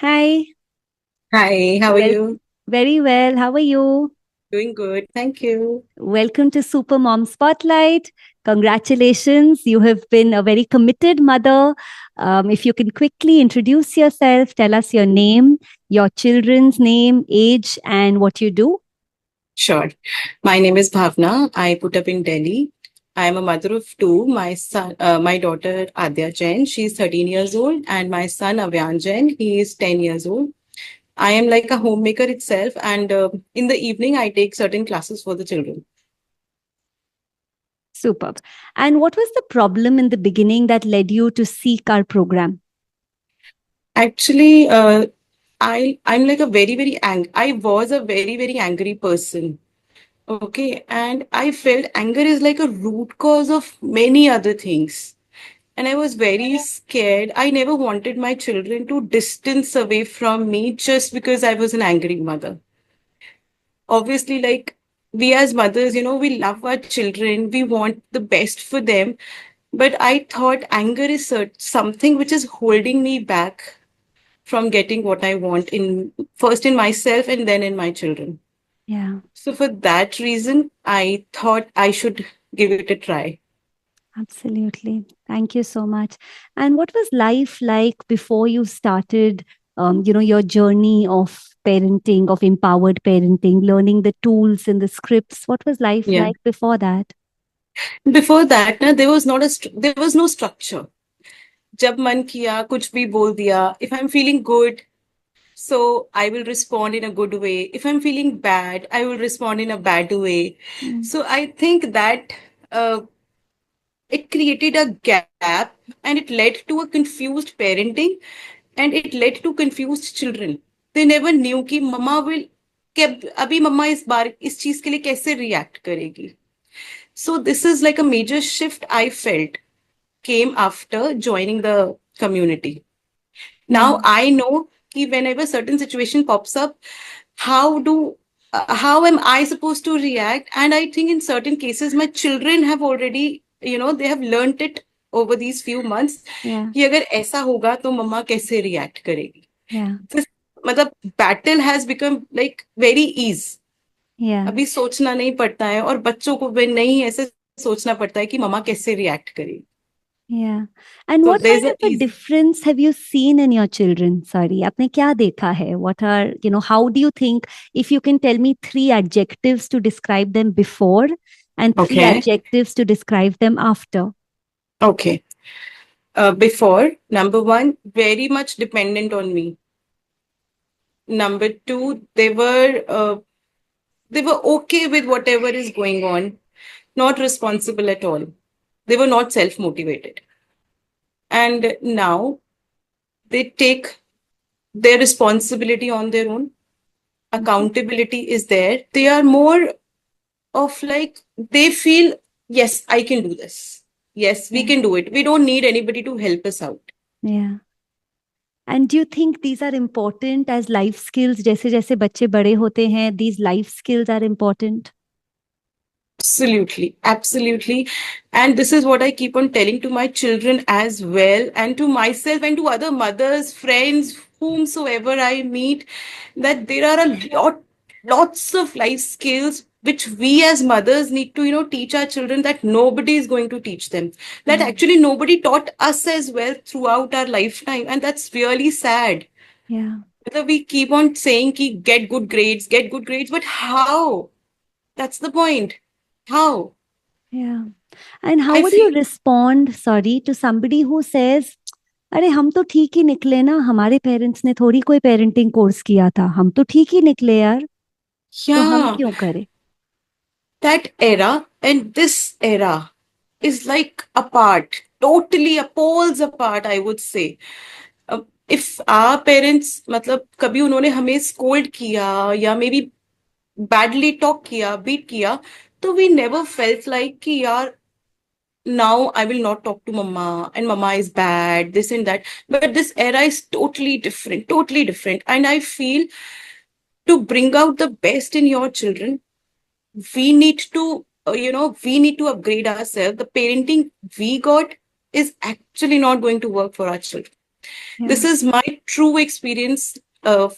Hi. Hi, how are Well, you? very well. How are you? Doing good, thank you. Welcome to Super Mom Spotlight. Congratulations. You have been a very committed mother. If you can quickly introduce yourself, tell us your name, your children's name, age, and what you do. Sure. My name is Bhavna. I put up in Delhi. I am a mother of two. My daughter Adya Jain, she's 13 years old, and my son Avyan Jain, he is 10 years old. I am like a homemaker itself, and in the evening, I take certain classes for the children. Superb. And what was the problem in the beginning that led you to seek our program? Actually, I'm like a I was a very angry person. Okay, and I felt anger is like a root cause of many other things. And I was very scared. I never wanted my children to distance away from me just because I was an angry mother. Obviously, like we as mothers, we love our children, we want the best for them. But I thought anger is something which is holding me back from getting what I want in first in myself and then in my children. Yeah. So for that reason, I thought I should give it a try. Absolutely. Thank you so much. And what was life like before you started, your journey of parenting, of empowered parenting, learning the tools and the scripts? What was life Yeah. like before that? Before that, na, there was no structure. जब मन किया कुछ भी बोल दिया. If I'm feeling good, so I will respond in a good way. If I'm feeling bad, I will respond in a bad way. Mm. So I think that uh, it created a gap and it led to a confused parenting and it led to confused children. They never knew कि मम्मा will कि अभी मम्मा इस चीज के लिए कैसे react करेगी. So this is like a major shift I felt came after joining the community. Yeah. Now I know कि whenever certain situation pops up, how do how am I supposed to react? And I think in certain cases, my children have already, they have learnt it over these few months Yeah. कि अगर ऐसा होगा तो मम्मा कैसे react करेगी. Yeah. This मतलब battle has become like very easy. Yeah. अभी सोचना नहीं पड़ता है और बच्चों को भी नहीं ऐसे सोचना पड़ता है कि मम्मा कैसे रिएक्ट करेगी. Yeah. And So what there's kind a of a ease. difference have you seen in your children? Sorry, आपने क्या देखा है? What are, how do you think, if you can tell me three adjectives to describe them before and three Okay. adjectives to describe them after? Okay. Before, number one, very much dependent on me. Number two, they were okay with whatever is going on, not responsible at all. They were not self motivated. And now they take their responsibility on their own. Mhm. Accountability is there. They are more of like, they feel, yes, I can do this. Yes, we Yeah. can do it. We don't need anybody to help us out. Yeah. And do you think these are important as life skills? जैसे जैसे बच्चे बड़े होते हैं, these life skills are important. Absolutely, absolutely. And this is what I keep on telling to my children as well, and to myself and to other mothers, friends, whomsoever I meet, that there are lots of life skills which we as mothers need to, teach our children that nobody is going to teach them. That Yeah. actually nobody taught us as well throughout our lifetime. And that's really sad. Yeah. Whether we keep on saying ki get good grades, but how? That's the point. How? Yeah. And how I would you feel, respond, sorry, to somebody who says, अरे हम तो ठीक ही निकले ना, हमारे parents ने थोड़ी कोई पेरेंटिंग कोर्स किया था, हम तो ठीक ही निकले यार, तो हम yeah, क्यों करें? that era and this era is like apart, totally poles apart, I would say. If our parents, मतलब कभी उन्होंने हमें scold किया या maybe badly talk किया, beat किया, तो we never felt like कि यार now I will not talk to mama and mama is bad, this and that. But this era is totally different. And I feel to bring out the best in your children, we need to we need to upgrade ourselves. The parenting we got is actually not going to work for our children. This is my true experience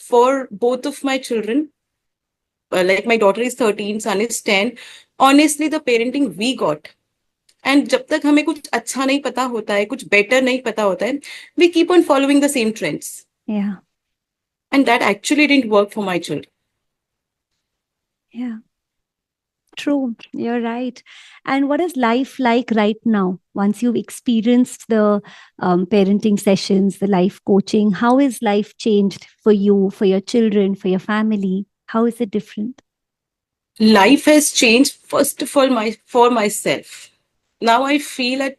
for both of my children. Like my daughter is 13, son is 10. Honestly, the parenting we got. And जब तक हमें कुछ अच्छा नहीं पता होता है, कुछ better नहीं पता होता है, we keep on following the same trends. Yeah. And that actually didn't work for my children. Yeah. True. You're right. And what is life like right now? Once you've experienced the parenting sessions, the life coaching, how is life changed for you, for your children, for your family? How is it different? Life has changed, first of all, for myself. Now I feel at,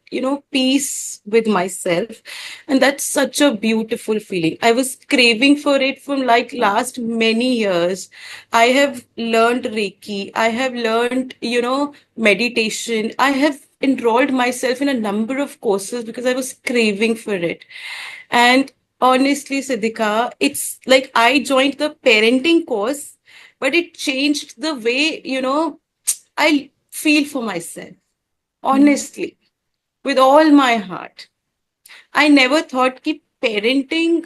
peace with myself. And that's such a beautiful feeling. I was craving for it from like last many years. I have learned Reiki. I have learned, meditation. I have enrolled myself in a number of courses because I was craving for it. And honestly, Siddhika, it's like I joined the parenting course, but it changed the way, I feel for myself. Honestly, with all my heart. I never thought that parenting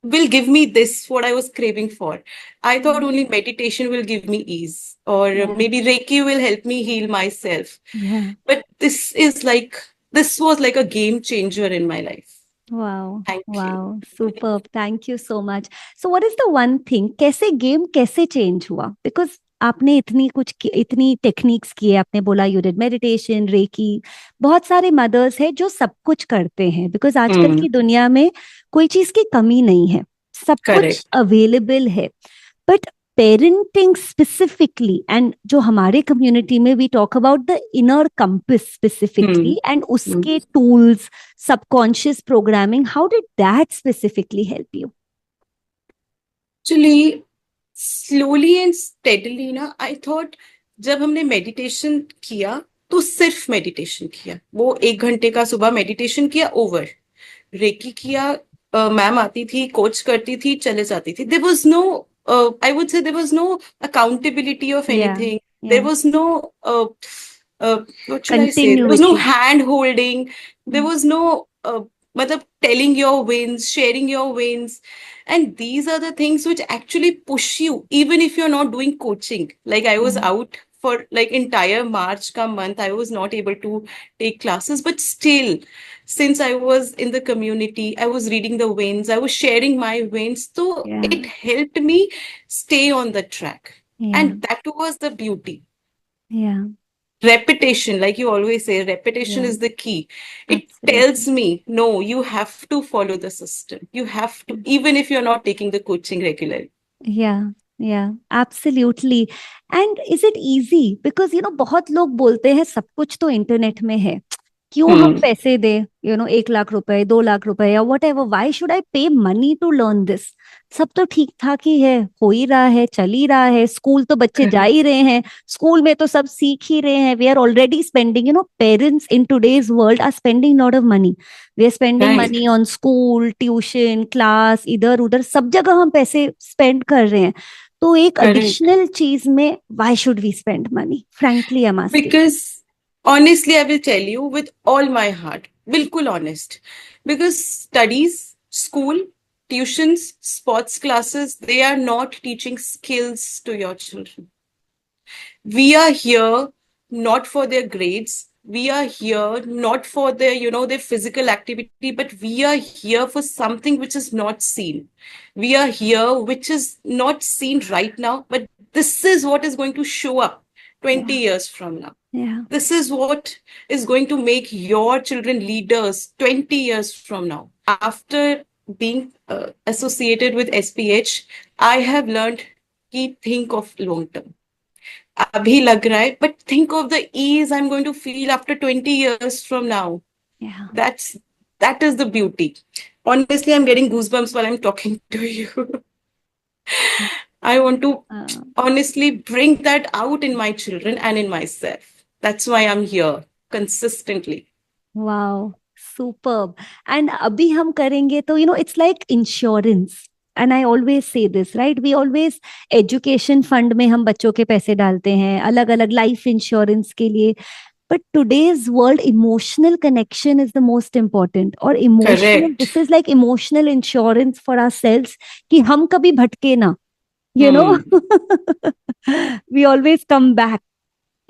will give me this, what I was craving for. I thought only meditation will give me ease, or maybe Reiki will help me heal myself. Yeah. But this was like a game changer in my life. Wow. Thank you. Wow. Superb. Thank you so much. So what is the one thing, कैसे game कैसे change हुआ? Because आपने इतनी techniques किए, आपने बोला you did meditation, recce, बहुत सारे मदर्स हैं जो सब कुछ करते हैं, बिकॉज आजकल की दुनिया में कोई चीज की कमी नहीं है, सब कुछ अवेलेबल है. बट पेरेंटिंग स्पेसिफिकली, एंड जो हमारे कम्युनिटी में we talk about the inner compass specifically, and उसके tools, subconscious programming, how did that specifically help you? Actually slowly and steadily ना, आई थॉट जब हमने मेडिटेशन किया तो सिर्फ मेडिटेशन किया, वो 1 घंटे का सुबह मेडिटेशन किया, ओवर. रेकी किया, मैम आती थी, कोच करती थी, चले जाती थी. There was no, I would say there was no accountability of anything. There was no, what should I say? There was no hand holding. There was no, telling your wins, sharing your wins. And these are the things which actually push you, even if you're not doing coaching. Like I was out for like entire March ka month, I was not able to take classes, but still, since I was in the community, I was reading the wins, I was sharing my wins, so it helped me stay on the track. And that was the beauty. Repetition, like you always say, repetition is the key. It tells me, no, you have to follow the system, you have to, even if you're not taking the coaching regularly. Yeah, absolutely. And is it easy? Because बहुत लोग बोलते हैं सब कुछ तो internet में है, क्यों हम पैसे दे, 1 लाख रुपए, 2 लाख रुपए या what ever, why should I पे मनी टू लर्न दिस? सब तो ठीक ठाक ही है, हो ही रहा है, चल ही रहा है, स्कूल तो बच्चे जा ही रहे हैं, स्कूल में तो सब सीख ही रहे हैं. We are already spending, parents in today's world are spending lot of money. We are spending money on school, tuition, class, इधर उधर सब जगह हम पैसे स्पेंड कर रहे हैं. तो एक एडिशनल चीज में why should we spend money? Frankly I am asking. Because honestly, I will tell you with all my heart, bilkul honest, because studies, school, tuitions, sports classes, they are not teaching skills to your children. We are here not for their grades. We are here not for their, their physical activity, but we are here for something which is not seen. We are here which is not seen right now, but this is what is going to show up 20 years from now. This is what is going to make your children leaders 20 years from now. After being associated with SPH, I have learned to think of long term. Abhi lag raha hai, but think of the ease I'm going to feel after 20 years from now. That is the beauty. Honestly, I'm getting goosebumps while I'm talking to you. I want to honestly bring that out in my children and in myself. That's why I'm here consistently. Wow, superb. And abhi hum karenge to, it's like insurance. And I always say this, right? We always education fund में हम बच्चों के पैसे डालते हैं, अलग अलग life insurance के लिए. But today's world, emotional connection is the most important. Or emotional, Correct. this is like emotional insurance for ourselves कि हम कभी भटके ना, you know. Hmm. We always come back,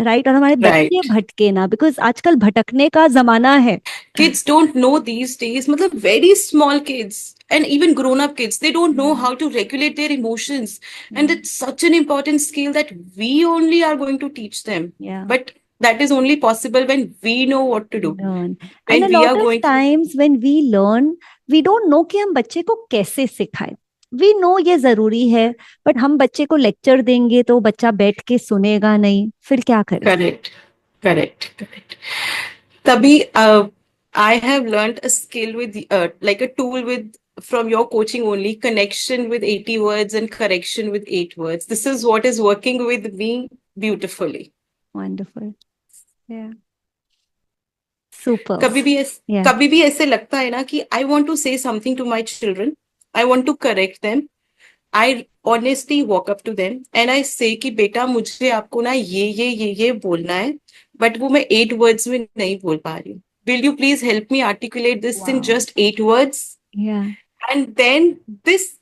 right? और हमारे बच्चे Right. भटके ना, because आजकल भटकने का जमाना है. Kids don't know these days, matlab very small kids and even grown-up kids, they don't know Yeah, how to regulate their emotions. And yeah, it's such an important skill that we only are going to teach them. yeah. But that is only possible when we know what to do. Learn. And When a we lot are of going to, times when we learn, we don't know कि हम बच्चे को कैसे सिखाएं. We know ये जरूरी है, but हम बच्चे को लेक्चर देंगे तो बच्चा बैठ के सुनेगा नहीं, फिर क्या करें? correct, correct. Tabhi, I have learned a skill with, like a tool with, from your coaching only, connection with 80 words and correction with 8 words. This is what is working with me beautifully. Wonderful. Yeah. Super. कभी भी ऐस, Yeah. कभी भी ऐसे लगता है ना कि I want to say something to my children, I want to correct them. I honestly walk up to them and I say कि बेटा मुझे आपको ना ये बोलना है, but वो मैं 8 words में नहीं बोल पा रही हूँ. Will you please help me articulate this in Wow. just 8 words? Yeah. And then this,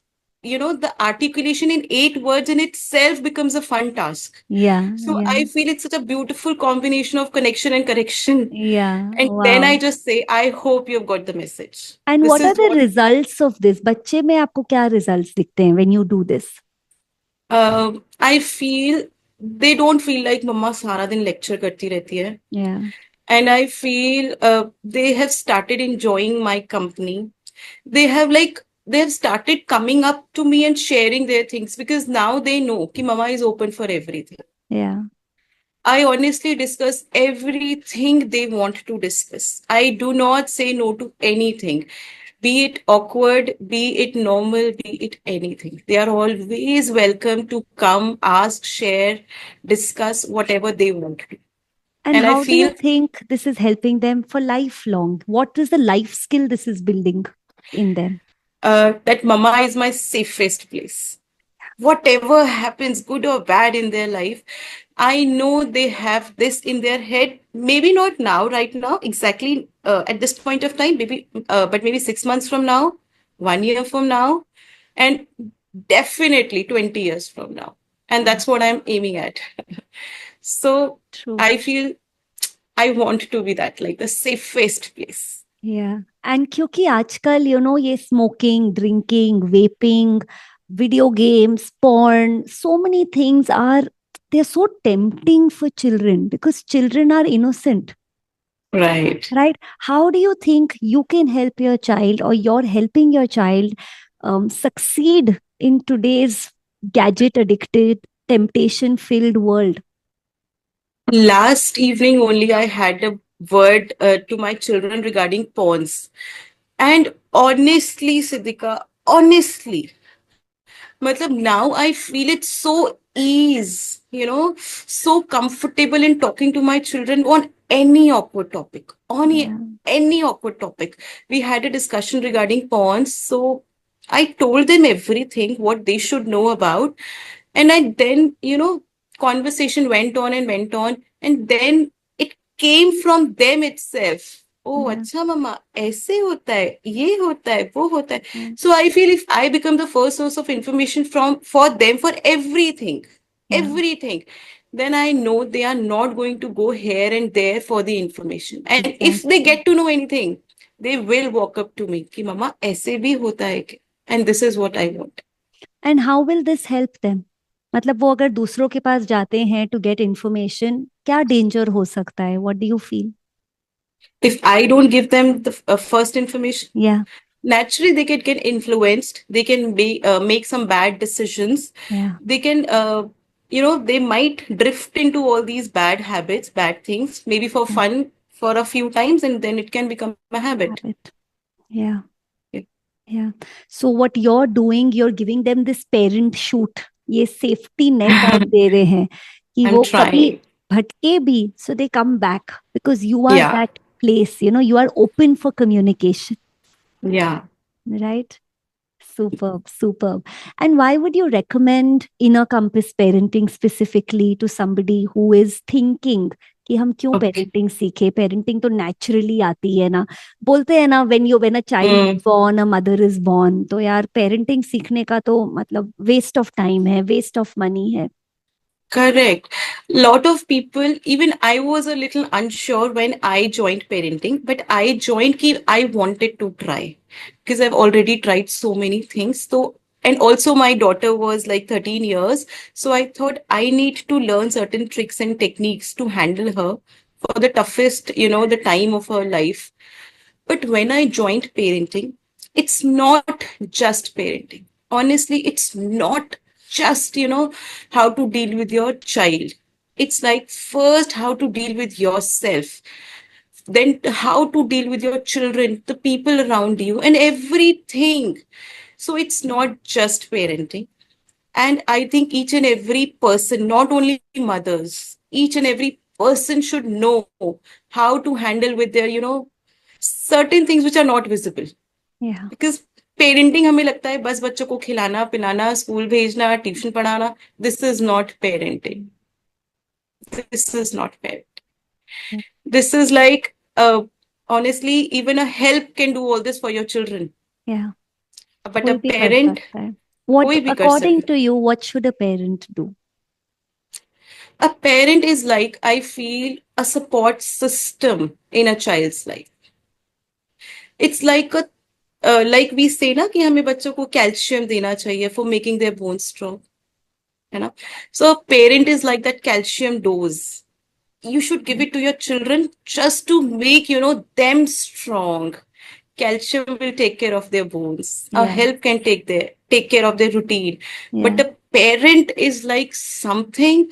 the articulation in 8 words in itself becomes a fun task. Yeah. So Yeah. I feel it's such a beautiful combination of connection and correction. Yeah. And then I Wow. just say, I hope you've got the message. And This what are is the what results of this? बच्चे में आपको क्या results दिखते हैं when you do this? I feel they don't feel like मम्मा सारा दिन lecture करती रहती है. Yeah. And I feel they have started enjoying my company. They have started coming up to me and sharing their things because now they know कि mama is open for everything. Yeah. I honestly discuss everything they want to discuss. I do not say no to anything, be it awkward, be it normal, be it anything. They are always welcome to come, ask, share, discuss whatever they want to. And And I how do you feel think this is helping them for lifelong? What is the life skill this is building in them? that mama is my safest place. Whatever happens, good or bad in their life, I know they have this in their head. Maybe not now, right now, exactly at this point of time, maybe, but maybe 6 months from now, 1 year from now, and definitely 20 years from now. And Yeah. that's what I'm aiming at. So True. I feel I want to be that, like the safest place. Yeah. And क्योंकि आजकल ये smoking, drinking, vaping, video games, porn, so many things they're so tempting for children because children are innocent, Right. right? How do you think you can help your child or you're helping your child succeed in today's gadget addicted, temptation filled world? Last evening only, I had a word to my children regarding pawns. And honestly, Siddhika, honestly, matlab now I feel it so ease, so comfortable in talking to my children on any awkward topic, on Yeah. any awkward topic. We had a discussion regarding pawns, so I told them everything what they should know about, and I then, conversation went on, and then it came from them itself. Oh, Yeah. अच्छा मम्मा ऐसे होता है, ये होता है, वो होता है. Yeah. So I feel if I become the first source of information for them for everything, Yeah. everything, then I know they are not going to go here and there for the information. And if they Exactly. get to know anything, they will walk up to me कि मम्मा ऐसे भी होता है क्या? And this is what I want. And how will this help them? मतलब वो अगर दूसरों के पास जाते हैं to get information, क्या danger हो सकता है? What do you feel? If I don't give them the first information, Yeah. naturally they can get influenced. They can make some bad decisions. Yeah. They can, they might drift into all these bad habits, bad things, maybe for Yeah. fun for a few times, and then it can become a habit. Habit. Yeah. Yeah. Yeah. So what you're doing, you're giving them this parent shoot. ये safety net आप दे रहे हैं कि I'm वो कभी trying. भटके भी, so they come back because you are Yeah. that place, you are open for communication, Yeah. right? Superb, superb. And why would you recommend Inner Compass parenting specifically to somebody who is thinking कि हम क्यों Okay. Parenting सीखे. Parenting तो naturally आती है ना. बोलते हैं ना, when a child Mm. Born a mother is born. तो यार पेरेंटिंग सीखने का तो मतलब वेस्ट ऑफ टाइम है, वेस्ट ऑफ मनी है. Correct. Lot of people, even I was a little unsure when I joined parenting, but I joined ki I wanted to try because I've already tried so many things. So, and also my daughter was like 13 years. So I thought I need to learn certain tricks and techniques to handle her for the toughest, the time of her life. But when I joined parenting, it's not just parenting. Honestly, it's not just, how to deal with your child. It's like first how to deal with yourself, then how to deal with your children, the people around you, and everything. So it's not just parenting. And I think each and every person, not only mothers, each and every person should know how to handle with their, certain things which are not visible. Yeah. Because parenting हमें लगता है बस बच्चों को खिलाना पिलाना school भेजना tuition पढ़ाना. This is not parenting. This is not parenting. This is like honestly, even a help can do all this for your children. Yeah. But a कोई भी कर parent, सकता है. What, कोई भी कर according सकता to you, what should a parent do? है. A parent is like, I feel, a support system in a child's life. It's like a like we say ना कि हमें बच्चों को कैल्शियम देना चाहिए for making their bones strong. है ना? So a parent is like that calcium dose. You should give it to your children just to make, them strong. Calcium will take care of their bones. A Yeah. help can take care of their routine. But Yeah. a parent is like something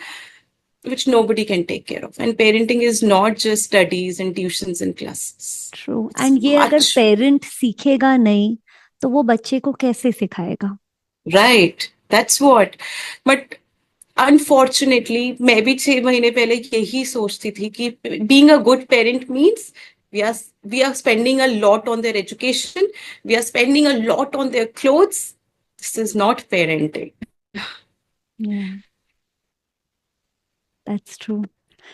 which nobody can take care of. And parenting is not just studies and tuitions and classes. True. It's and ये अगर much. Parent सीखेगा नहीं तो वो बच्चे को कैसे सिखाएगा? Right. That's what. But unfortunately मैं भी 6 महीने पहले यही सोचती थी कि being a good parent means we are spending a lot on their education, we are spending a lot on their clothes. This is not parenting. Yeah, that's true.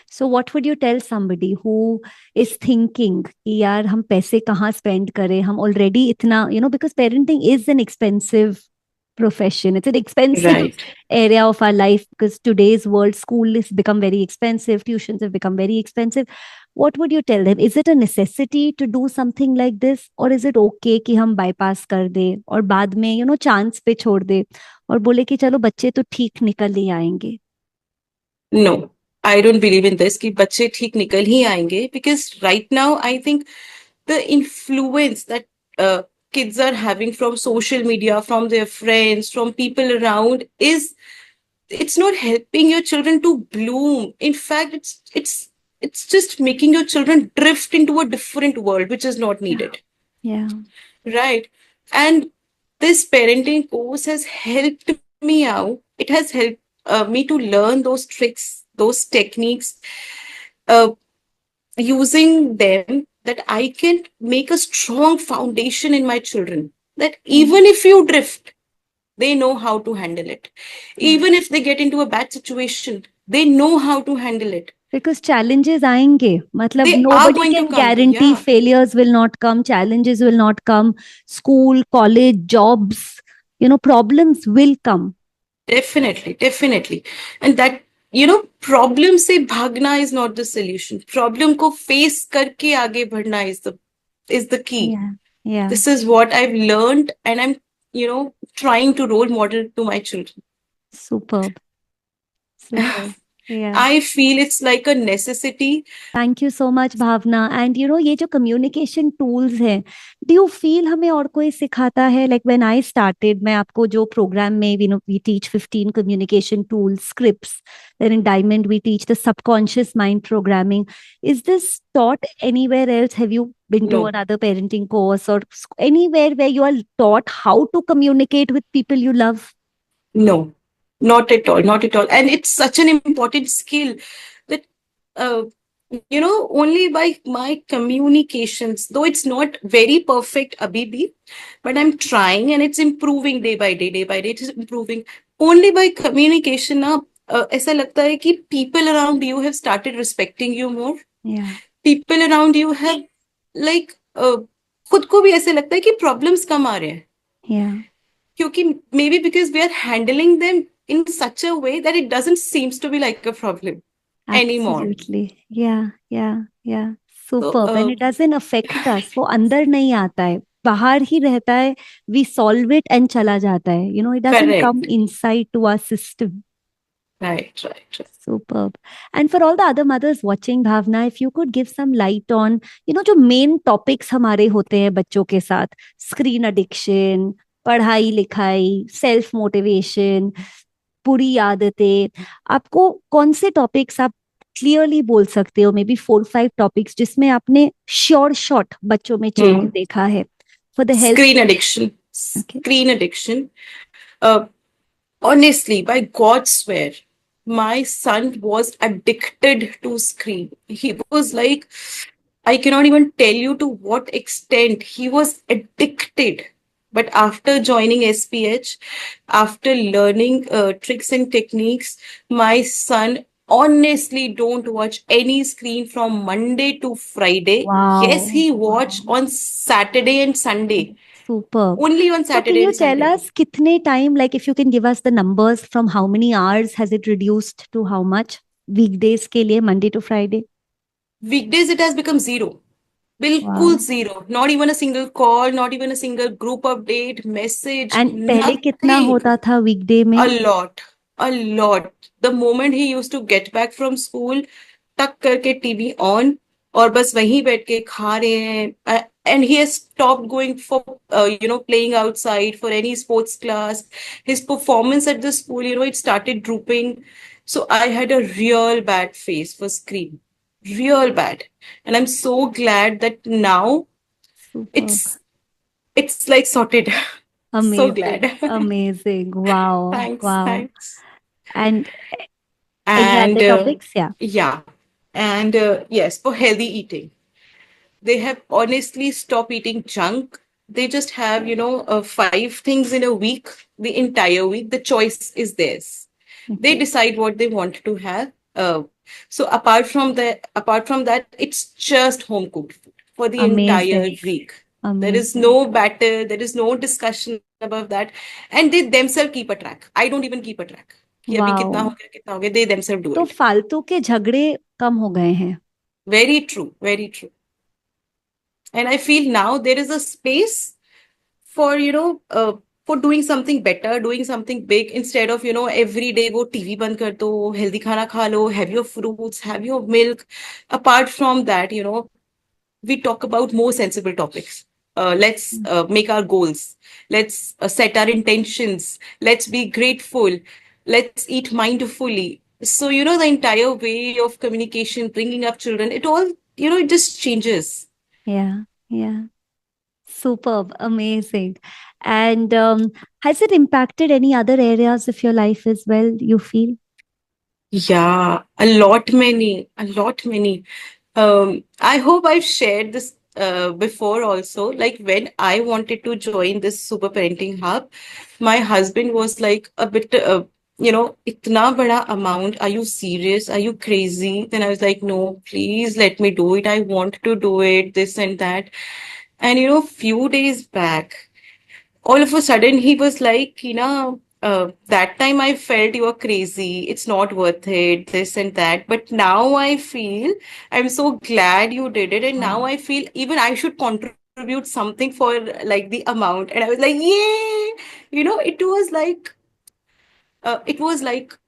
So what would you tell somebody who is thinking कि यार हम पैसे कहाँ spend करें, हम already इतना, because parenting is an expensive profession. It's an expensive Right. area of our life because today's world, school has become very expensive, tuitions have become very expensive. What would you tell them? Is it a necessity to do something like this, or is it okay कि हम bypass कर दे और बाद में chance पे छोड़ दे और बोले कि चलो बच्चे तो ठीक निकल ही आएंगे? No, I don't believe in this कि बच्चे ठीक निकल ही आएंगे because right now I think the influence that kids are having from social media, from their friends, from people around is it's not helping your children to bloom. In fact, it's just making your children drift into a different world which is not Yeah. needed. Yeah. Right. And this parenting course has helped me out. It has helped me to learn those tricks, those techniques, uh, using them that I can make a strong foundation in my children. That Yeah. even if you drift, they know how to handle it. Yeah. Even if they get into a bad situation, they know how to handle it. Because challenges आएंगे, मतलब They are nobody going to can come. guarantee Yeah, failures will not come, challenges will not come, school, college, jobs, problems will come. definitely, definitely. And that, problem से भागना is not the solution. Problem को face करके आगे बढ़ना is the key. Yeah. Yeah. This is what I've learned, and I'm, trying to role model to my children. Superb. Superb. Yeah. I feel it's like a necessity. Thank you so much Bhavna. And ये जो communication tools हैं, do you feel हमें और कोई सिखाता है? Like when I started, मैं आपको जो प्रोग्राम में we teach 15 communication tools, scripts. Then in diamond we teach the subconscious mind programming. Is this taught anywhere else? Have you been to No, another parenting course or anywhere where you are taught how to communicate with people you love? no, not at all, not at all. And it's such an important skill that, uh, only by my communications, though it's not very perfect, Abibi, but I'm trying and it's improving day by day, day by day. It is improving. Only by communication, ऐसा लगता है कि people around you have started respecting you more. Yeah. People around you have like खुद को भी ऐसे लगता है कि problems कम आ रहे हैं, Yeah. क्योंकि maybe because we are handling them in such a way that it doesn't seems to be like a problem anymore. Absolutely. Yeah, yeah, yeah. So Superb. And it doesn't affect us. वो अंदर नहीं आता है, बाहर ही रहता है. We solve it and चला जाता है. You know, it doesn't come correct. inside to our system. Right, right, right. Superb. And for all the other mothers watching, Bhavna, if you could give some light on, जो main topics हमारे होते हैं बच्चों के साथ, screen addiction, पढ़ाई लिखाई, self motivation, बुरी आदतें, आपको कौन से टॉपिक्स आप क्लियरली बोल सकते हो, मे बी 4-5 टॉपिक्स जिसमें आपने श्योर शॉट बच्चों में चेंज Hmm. देखा है for the health? Screen addiction. Okay. Screen addiction. Uh, Honestly, by God swear, my son was addicted to screen. He was like, I cannot even tell you to what extent he was addicted. But after joining SPH, after learning tricks and techniques, my son honestly don't watch any screen from Monday to Friday. Yes, wow, he watch on Saturday and Sunday. Super. Only on So can Saturday you and tell Sunday. us कितने time, like if you can give us the numbers, from how many hours has it reduced to how much weekdays के लिए, Monday to Friday? Weekdays it has become zero. बिल्कुल wow. zero. Not even a single call, not even a single group update, message, and पहले कितना nothing. होता था वीकडे में? A lot, a lot. The moment he used to get back from school, टक करके TV on और बस वहीं बैठ के खा रहे हैं. And he has stopped going for, playing outside for any sports class. His performance at the school, it started drooping. So I had a real bad face for screen, real bad. And I'm so glad that now super. it's it's like sorted. So Amazing, glad. amazing. Wow, Thanks, wow. thanks. And any And other topics? Yeah. yeah, and yes, for healthy eating, they have honestly stopped eating junk. They just have, 5 things in a week, the entire week. The choice is theirs. They Okay. decide what they want to have. So apart from that, it's just home cooked food for the entire Amazing, week. There is amazing. no batter, there is no discussion about that, and they themselves keep a track. I don't even keep a track. कि अभी कितना हो Wow. गया, कितना हो गया. They themselves do तो it. फालतू के झगड़े कम हो गए हैं. Very true, very true. And I feel now there is a space for, for doing something better, doing something big, instead of, every day wo TV band kar do, healthy khana kha lo, have your fruits, have your milk. Apart from that, we talk about more sensible topics. Let's make our goals. Let's set our intentions. Let's be grateful. Let's eat mindfully. So, the entire way of communication, bringing up children, it all, it just changes. Yeah, yeah. Superb, amazing. And has it impacted any other areas of your life as well, you feel? Yeah, a lot many. I hope I've shared this before also. Like when I wanted to join this Super Parenting Hub, my husband was like a bit, itna bada amount. Are you serious? Are you crazy? Then I was like, no, please let me do it. I want to do it, this and that. And few days back, all of a sudden he was like, that time I felt you were crazy. It's not worth it, this and that. But now I feel I'm so glad you did it. And now Wow. I feel even I should contribute something for like the amount. And I was like, yay! It was like,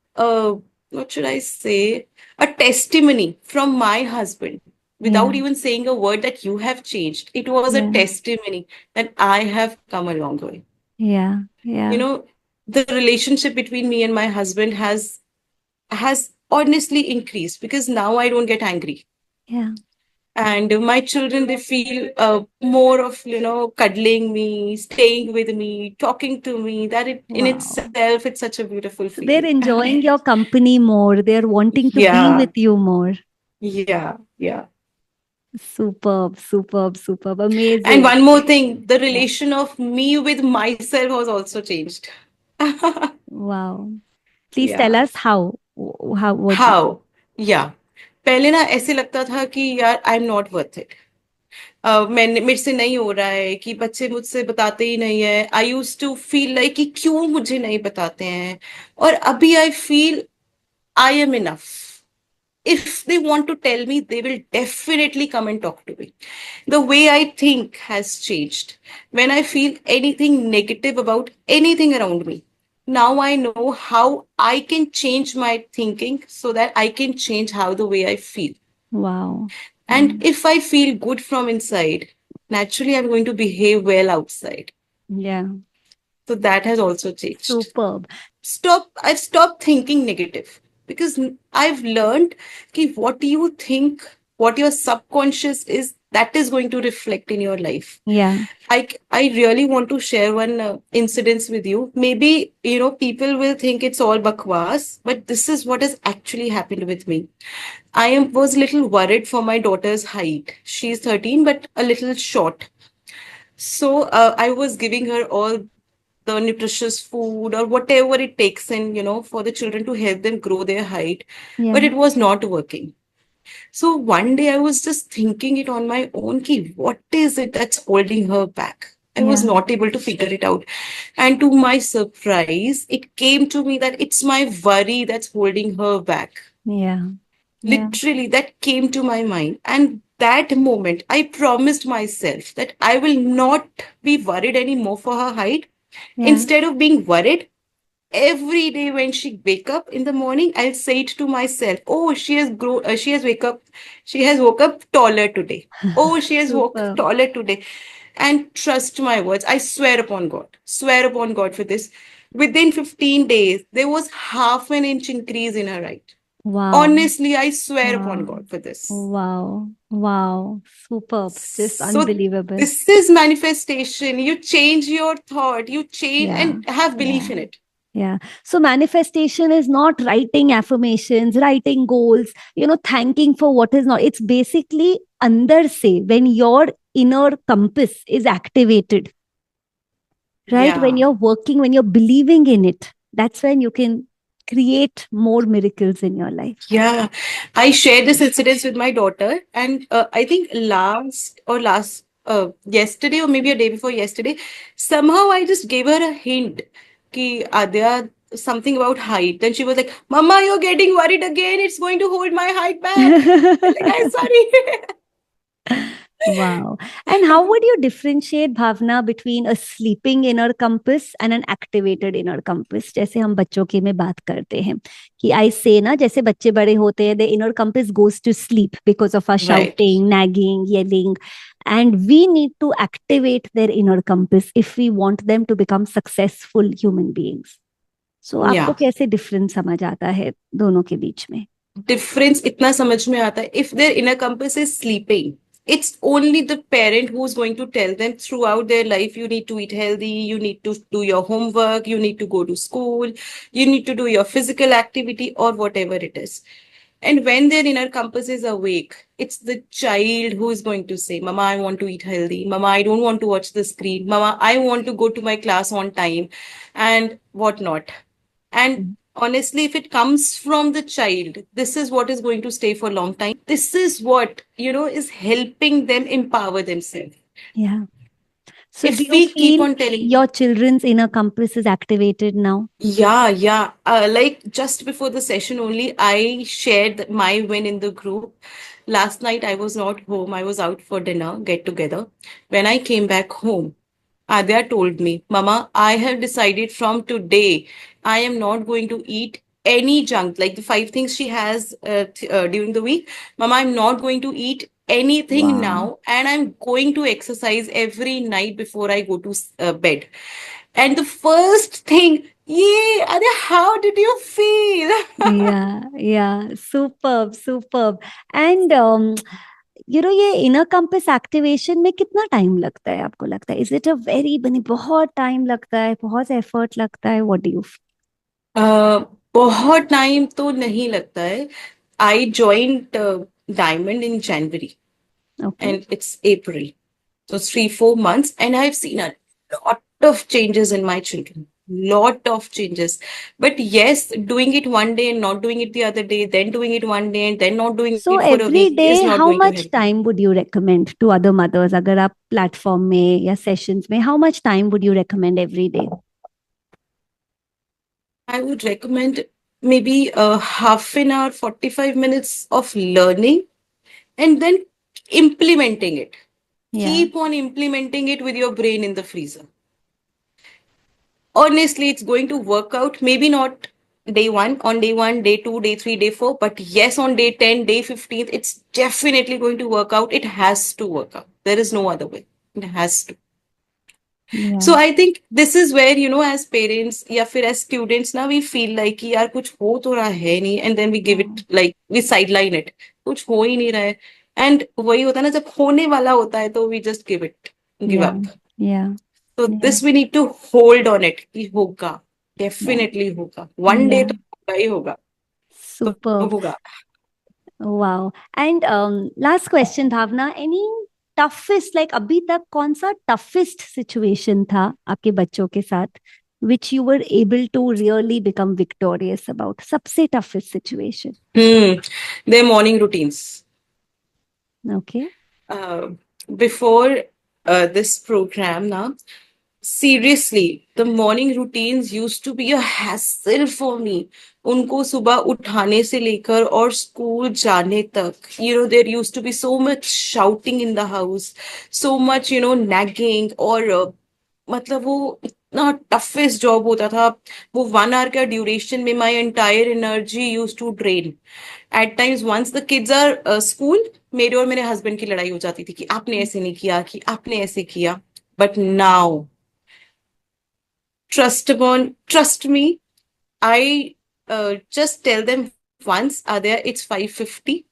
what should I say? A testimony from my husband without Yeah, even saying a word that you have changed. It was a yeah, testimony that I have come a long way. yeah, You yeah, know, the relationship between me and my husband has honestly increased because now I don't get angry. yeah. And my children, they feel more of, cuddling me, staying with me, talking to me. That in Wow. itself, it's such a beautiful So they're feeling. enjoying your company more. They're wanting to be Yeah, with you more. yeah, yeah. Superb, superb, superb. And Amazing. one more thing, the Yeah. relation of me with myself was also changed. Wow. Please tell Yeah. us how. How what? How? Yeah. पहले ना ऐसे लगता था कि यार I am not worth it, मैंने मेरे से नहीं हो रहा है, कि बच्चे मुझसे बताते ही नहीं है। आई यूज टू फील लाइक कि क्यों मुझे नहीं बताते हैं। और अभी I feel I am enough. If they want to tell me, they will definitely come and talk to me. The way I think has changed. When I feel anything negative about anything around me, now I know how I can change my thinking so that I can change how the way I feel. Wow. And if I feel good from inside, naturally I'm going to behave well outside. Yeah. So that has also changed. Superb. I've stopped thinking negative, because I've learned कि what you think, what your subconscious is, that is going to reflect in your life. Yeah. I really want to share one incident with you. Maybe, people will think it's all bakwas, but this is what has actually happened with me. Was a little worried for my daughter's height. She's 13, but a little short. So I was giving her all the nutritious food or whatever it takes in, for the children to help them grow their height. But Yeah. it was not working. So one day I was just thinking it on my own, ki, what is it that's holding her back? I was Yeah. not able to figure it out. And to my surprise, it came to me that it's my worry that's holding her back. Yeah. Yeah. Literally, that came to my mind. And that moment, I promised myself that I will not be worried anymore for her height. Yeah. Instead of being worried, every day when she wake up in the morning, I'll say it to myself, oh, she has woke up taller today. Oh, she has woke up Superb. taller today. And trust my words, I swear upon God for this. Within 15 days, there was half an inch increase in her height. Wow. Honestly, I swear upon Wow. God for this. Wow. Wow. Superb. Just So unbelievable. this is manifestation. You change your thought, you change Yeah. and have belief Yeah. in it. Yeah. So manifestation is not writing affirmations, writing goals, thanking for what is not. It's basically under se when your inner compass is activated, right? When Yeah. you're working, when you're believing in it, that's when you can create more miracles in your life. Yeah, I shared this incident with my daughter, and I think yesterday or maybe a day before yesterday, somehow I just gave her a hint ki Adya, something about height. Then she was like, "Mama, you're getting worried again. It's going to hold my height back." I'm like, I'm sorry. Wow. And how would you differentiate Bhavna between a sleeping inner compass and an activated inner compass? जैसे हम बच्चों की में बात करते हैं कि I say ना जैसे बच्चे बड़े होते हैं, the inner compass goes to sleep because of our Right. shouting, nagging, yelling, and we need to activate their inner compass if we want them to become successful human beings. So आपको Yeah. कैसे difference समझ आता है दोनों के बीच में? Difference इतना समझ में आता है, if their inner compass is sleeping, it's only the parent who's going to tell them throughout their life, you need to eat healthy, you need to do your homework, you need to go to school, you need to do your physical activity or whatever it is. And when their inner compass is awake, it's the child who is going to say, Mama, I want to eat healthy. Mama, I don't want to watch the screen. Mama, I want to go to my class on time and whatnot. And honestly, if it comes from the child, this is what is going to stay for a long time. This is what, is helping them empower themselves. Yeah. So do If you we keep feel on telling, your children's inner compass is activated now? yeah. Like just before the session only, I shared my win in the group. Last night, I was not home. I was out for dinner, get together. When I came back home, Adya told me, Mama, I have decided from today, I am not going to eat any junk, like the 5 things she has during the week. Mama, I'm not going to eat anything Wow. now, and I'm going to exercise every night before I go to bed. And the first thing, yay, Adya, how did you feel? Yeah. Superb, superb. And ये inner compass activation में कितना time लगता है आपको लगता है? Is it a very बनी बहुत टाइम लगता है, बहुत एफर्ट लगता है? What do you feel? बहुत टाइम तो नहीं लगता है. I joined Diamond in January Okay. and it's April. So 3, 4 months, and I've seen a lot of changes in my children. lot of changes. But yes, doing it one day and not doing it the other day, then doing it one day and then not doing So it for a every week is day, not how going to much help. time would you recommend to other mothers? अगर आप platform में या sessions में, how much time would you recommend every day? I would recommend maybe a half an hour, 45 minutes of learning and then implementing it. Yeah. Keep on implementing it with your brain in the freezer. Honestly, it's going to work out. Maybe not day one, day two, day three, day four, but yes, on day 10, day 15th, it's definitely going to work out. It has to work out. There is no other way. It has to. Yeah. So I think this is where, as parents या फिर as students ना we feel like कि यार कुछ हो तो रहा है नहीं, and then we give it like we sideline it. कुछ हो ही नहीं रहा है. And वही होता है ना, जब होने वाला होता है तो we just give Yeah. up. Yeah. So Yeah. this we need to hold on it कि होगा, definitely होगा. One day Yeah. तो होगा ही होगा. तो Superb. होगा. Wow. And last question, Bhavna, any toughest, like अभी तक कौन सा toughest situation था आपके बच्चों के साथ which you were able to really become victorious about? सबसे toughest situation. Their morning routines. Okay. Uh, before this program now, seriously, the morning routines used to be a hassle for me. उनको सुबह उठाने से लेकर और school जाने तक, there used to be so much shouting in the house, so much, nagging, और मतलब वो इतना toughest जॉब होता था. वो 1 hour का ड्यूरेशन में my entire energy used to drain. At times once the kids are school, मेरे और मेरे हस्बैंड की लड़ाई हो जाती थी कि आपने ऐसे नहीं किया, कि आपने ऐसे किया. But now, trust me, I just tell them once, Adya, it's 5:50.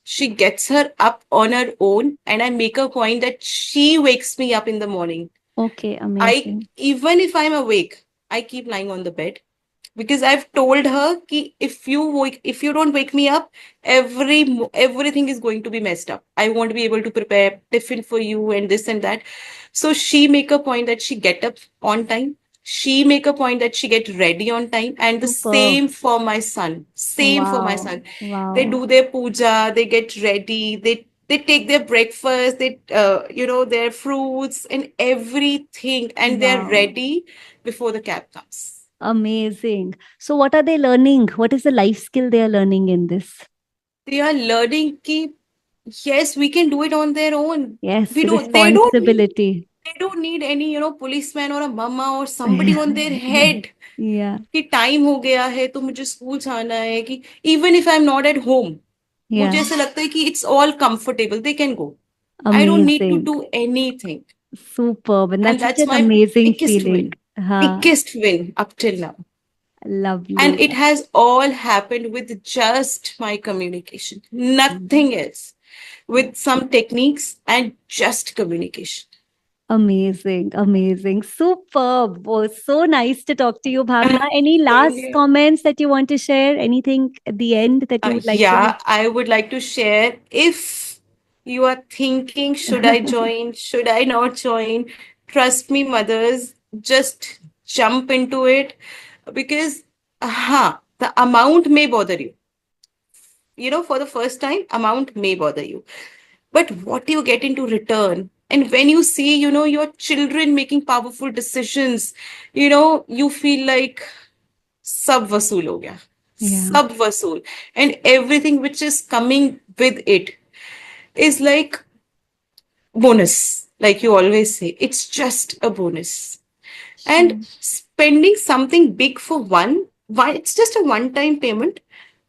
She gets her up on her own, and I make a point that she wakes me up in the morning. Okay, amazing. Even if I'm awake, I keep lying on the bed because I've told her ki if you don't wake me up, everything is going to be messed up. I won't be able to prepare tiffin for you and this and that. So she make a point that she get up on time. She make a point that she get ready on time, and the Superb. same for my son. Same for my Wow. son. They Wow. do their puja, they get ready, they take their breakfast, they their fruits and everything, and they're Wow. ready before the cab comes. Amazing. So what are they learning? What is the life skill they are learning in this? They are learning ki yes, we can do it on their own. Yes, They responsibility. don't need any policeman or a mama or somebody on their head Yeah. कि time हो गया है तो मुझे school जाना है. कि even if I am not at home, Yeah. मुझे ऐसा लगता है कि it's all comfortable, they can go. I don't need to Amazing. do anything. Superb. And And that's such that's an my amazing biggest feeling. win. Ha, Biggest win up till now. lovely. And it has all happened with just my communication. Nothing else. With some techniques and just communication. Amazing. Amazing. Superb. Was so nice to talk to you, Bhavna. Any Same last here. comments that you want to share? Anything at the end that you would like Yeah, I would like to share, if you are thinking, should I join? Should I not join? Trust me, mothers, just jump into it because the amount may bother you. For the first time, amount may bother you. But what do you get into return? And when you see, your children making powerful decisions, you feel like sab vasool ho gaya. Yeah. Sab vasool. And everything which is coming with it is like bonus. Like you always say, it's just a bonus. And spending something big for one, it's just a one-time payment.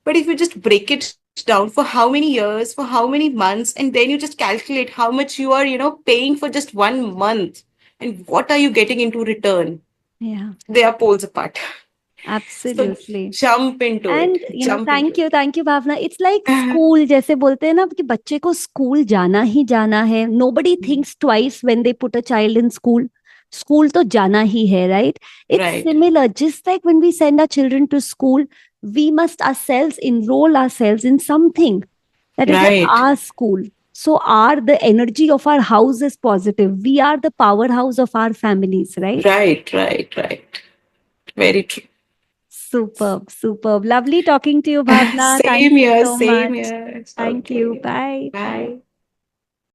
But if you just break it down for how many years, for how many months, and then you just calculate how much you are, paying for just 1 month, and what are you getting into return? Yeah. They are poles apart. So Absolutely. jump into And it. Jump into it. thank you, Bhavna. It's like school, जैसे बोलते हैं ना कि बच्चे को school जाना ही जाना है. Nobody thinks twice when they put a child in school. School तो जाना ही है, right? It's Right. similar. Just like when we send our children to school, we must ourselves enroll ourselves in something that is like Right. our school. So the energy of our house is positive. We are the powerhouse of our families, right? Right. Very true. Superb, superb. Lovely talking to you, Bhavna. Thank Same you here, so same much. here. Thank you. Okay. Bye. Bye. Bye.